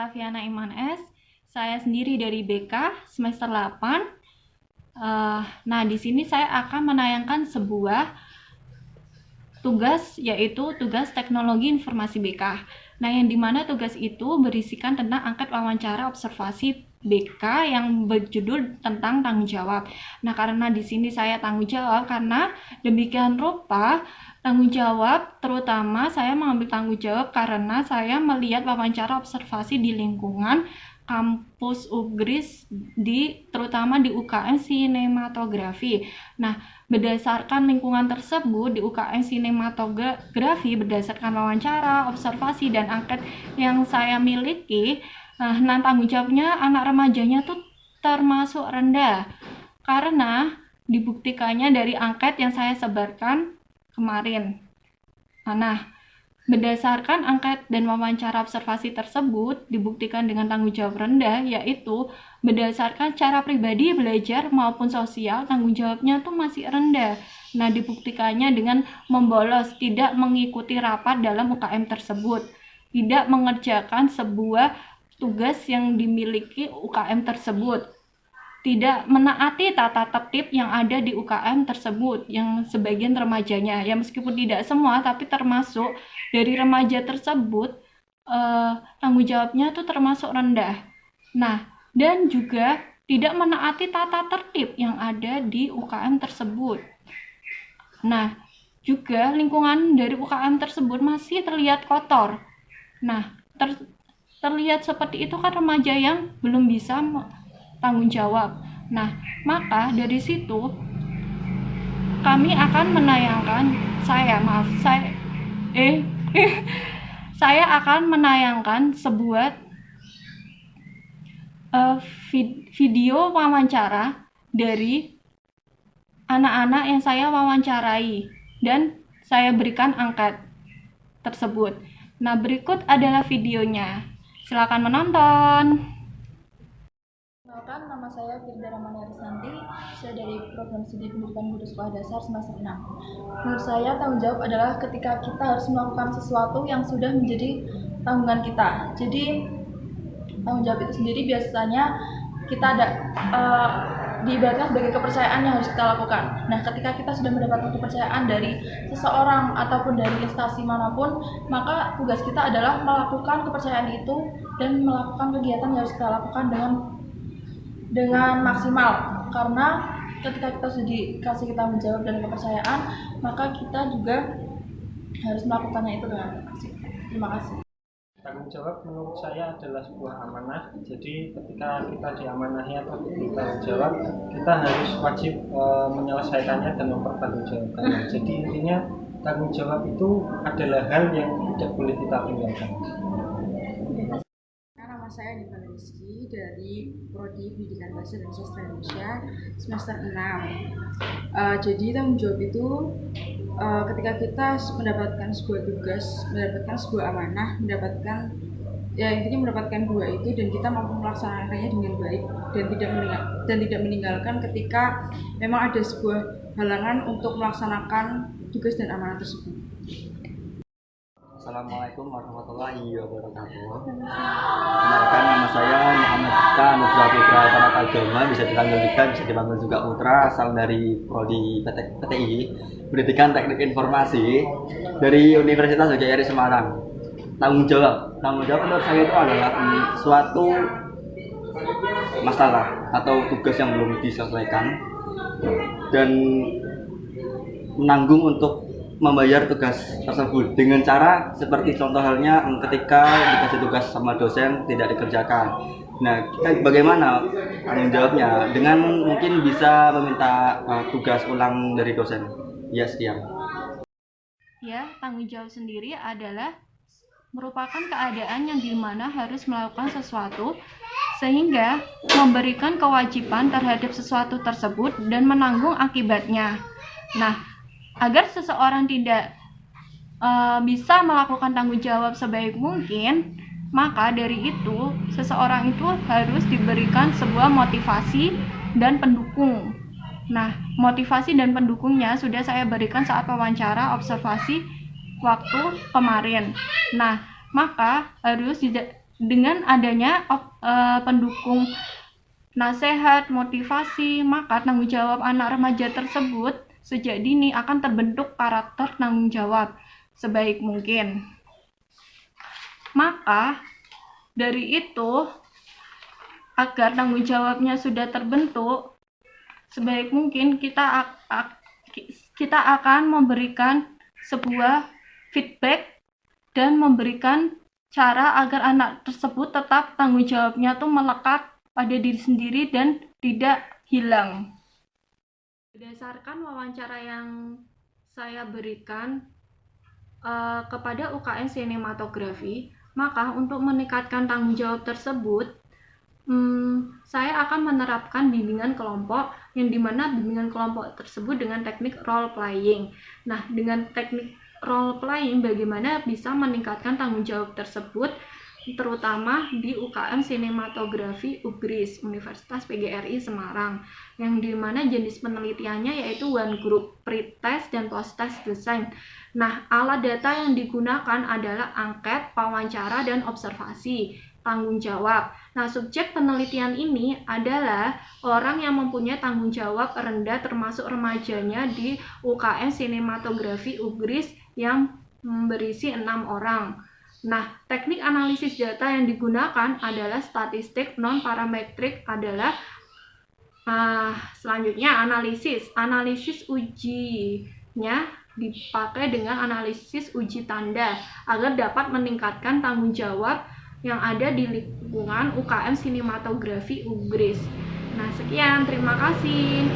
Octaviana Iman S. Saya sendiri dari BK semester 8. Nah, di sini saya akan menayangkan sebuah tugas, yaitu tugas teknologi informasi BK. Nah, yang dimana tugas itu berisikan tentang angket wawancara observasi BK yang berjudul tentang tanggung jawab. Nah, karena di sini saya tanggung jawab, karena demikian rupa tanggung jawab, terutama saya mengambil tanggung jawab karena saya melihat wawancara observasi di lingkungan kampus UGRIS, terutama di UKM Sinematografi. Nah, berdasarkan lingkungan tersebut di UKM Sinematografi, berdasarkan wawancara, observasi, dan angket yang saya miliki, nah tanggung jawabnya anak remajanya tuh termasuk rendah karena dibuktikannya dari angket yang saya sebarkan kemarin. Nah, berdasarkan angket dan wawancara observasi tersebut dibuktikan dengan tanggung jawab rendah, yaitu berdasarkan cara pribadi, belajar maupun sosial, tanggung jawabnya tuh masih rendah. Nah, dibuktikannya dengan membolos, tidak mengikuti rapat dalam UKM tersebut, tidak mengerjakan sebuah tugas yang dimiliki UKM tersebut, tidak menaati tata tertib yang ada di UKM tersebut, yang sebagian remajanya, ya meskipun tidak semua, tapi termasuk dari remaja tersebut, tanggung jawabnya tuh termasuk rendah. Nah, dan juga tidak menaati tata tertib yang ada di UKM tersebut. Nah, juga lingkungan dari UKM tersebut masih terlihat kotor. Nah, terlihat seperti itu kan remaja yang belum bisa tanggung jawab. Nah, maka dari situ kami akan menayangkan saya akan menayangkan sebuah video wawancara dari anak-anak yang saya wawancarai dan saya berikan angket tersebut. Nah, berikut adalah videonya. Silakan menonton. Kenalkan, nama saya Firda Ramani Arisanti. Saya dari program studi pendidikan guru sekolah dasar semester 6. Menurut saya, tanggung jawab adalah ketika kita harus melakukan sesuatu yang sudah menjadi tanggungan kita. Jadi, tanggung jawab itu sendiri biasanya kita diibaratkan sebagai kepercayaan yang harus kita lakukan. Nah, ketika kita sudah mendapatkan kepercayaan dari seseorang ataupun dari instansi manapun, maka tugas kita adalah melakukan kepercayaan itu dan melakukan kegiatan yang harus kita lakukan dengan maksimal. Karena ketika kita sudah dikasih tanggung jawab dan kepercayaan, maka kita juga harus melakukannya itu dengan maksimal. Terima kasih. Tanggung jawab menurut saya adalah sebuah amanah. Jadi ketika kita diamanahi atau diberi tanggung jawab, kita harus wajib menyelesaikannya dan mempertanggungjawabkannya. Jadi intinya tanggung jawab itu adalah hal yang tidak boleh kita tinggalkan. Nama saya Diva Rizky dari Prodi Pendidikan Bahasa dan Sastra Indonesia semester 6. Jadi tanggung jawab itu ketika kita mendapatkan sebuah tugas, mendapatkan sebuah amanah, intinya mendapatkan dua itu dan kita mampu melaksanakannya dengan baik dan tidak meninggalkan ketika memang ada sebuah halangan untuk melaksanakan tugas dan amanah tersebut. Assalamualaikum warahmatullahi wabarakatuh. Kenalkan, nama saya Muhammad Dika Nugra Putra Paratagama, bisa dipanggil Dika, bisa dipanggil juga Putra, asal dari Prodi PTI Pendidikan Teknik Informasi dari Universitas Gajah Semarang. Tanggung jawab menurut saya itu adalah suatu masalah atau tugas yang belum diselesaikan dan menanggung untuk membayar tugas tersebut dengan cara seperti contoh halnya ketika dikasih tugas sama dosen tidak dikerjakan. Nah, kita bagaimana tanggung jawabnya? Dengan mungkin bisa meminta tugas ulang dari dosen. Ya, sekian. Ya, tanggung jawab sendiri adalah merupakan keadaan yang dimana harus melakukan sesuatu sehingga memberikan kewajiban terhadap sesuatu tersebut dan menanggung akibatnya. Nah, agar seseorang tidak bisa melakukan tanggung jawab sebaik mungkin, maka dari itu seseorang itu harus diberikan sebuah motivasi dan pendukung. Nah, motivasi dan pendukungnya sudah saya berikan saat wawancara observasi waktu kemarin. Nah, maka harus dengan adanya pendukung nasihat, motivasi, maka tanggung jawab anak remaja tersebut sejak dini akan terbentuk karakter tanggung jawab sebaik mungkin. Maka dari itu, agar tanggung jawabnya sudah terbentuk, sebaik mungkin kita akan memberikan sebuah feedback dan memberikan cara agar anak tersebut tetap tanggung jawabnya tuh melekat pada diri sendiri dan tidak hilang. Berdasarkan wawancara yang saya berikan kepada UKM sinematografi, maka untuk meningkatkan tanggung jawab tersebut, saya akan menerapkan bimbingan kelompok, yang dimana bimbingan kelompok tersebut dengan teknik role playing. Nah, dengan teknik role playing bagaimana bisa meningkatkan tanggung jawab tersebut, terutama di UKM Sinematografi UGRIS Universitas PGRI Semarang, yang dimana jenis penelitiannya yaitu one group, pre-test, dan post-test design. Nah, alat data yang digunakan adalah angket, wawancara, dan observasi tanggung jawab. Nah, subjek penelitian ini adalah orang yang mempunyai tanggung jawab rendah termasuk remajanya di UKM Sinematografi UGRIS yang berisi 6 orang. Nah, teknik analisis data yang digunakan adalah statistik, non-parametrik adalah selanjutnya analisis ujinya dipakai dengan analisis uji tanda agar dapat meningkatkan tanggung jawab yang ada di lingkungan UKM Sinematografi UGRIS. Nah, sekian, terima kasih.